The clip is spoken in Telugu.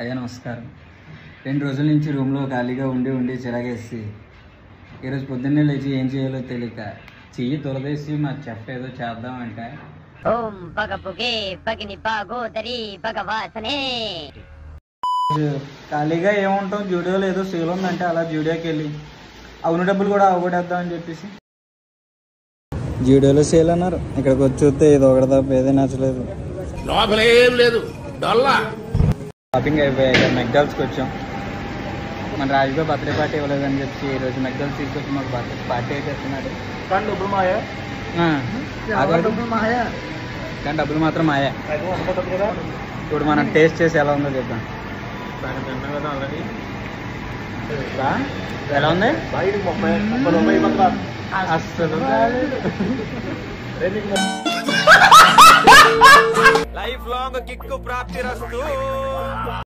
అయ్యా నమస్కారం. 2 రోజుల నుంచి రూమ్లో ఖాళీగా ఉండి చిరాగేసి ఈరోజు పొద్దున్నే లేచి ఏం చేయాలో తెలియక చెయ్యి తొలదేసి మా చెఫ్ ఏదో చేద్దామంటే ఖాళీగా ఏముంటాం, జూడియోలో ఏదో సేల్ ఉందంటే అలా జూడియోకి వెళ్ళి అవును డబ్బులు కూడా అవగొట్టేద్దాం అని చెప్పేసి జూడియోలో సేల్ అన్నారు. ఇక్కడికి వచ్చి చూస్తే ఇది ఒకటి తప్ప ఏదే నచ్చలేదు. షాపింగ్ అయిపోయాక మెక్డాల్స్కి వచ్చాం. మన రాజుగా బర్త్డే పార్టీ ఇవ్వలేదని చెప్పి ఈరోజు మెక్డాల్స్ తీసుకొచ్చి మాకు బర్త్డే పార్టీ అయితే ఇస్తున్నాడు. కానీ డబ్బులు మాత్రం మాయా. ఇప్పుడు మనం టేస్ట్ చేసి ఎలా ఉందో చెప్తాం. ఎలా ఉంది అసలు లైఫ్ లాంగ్ కిక్ ప్రాప్తి రస్తు.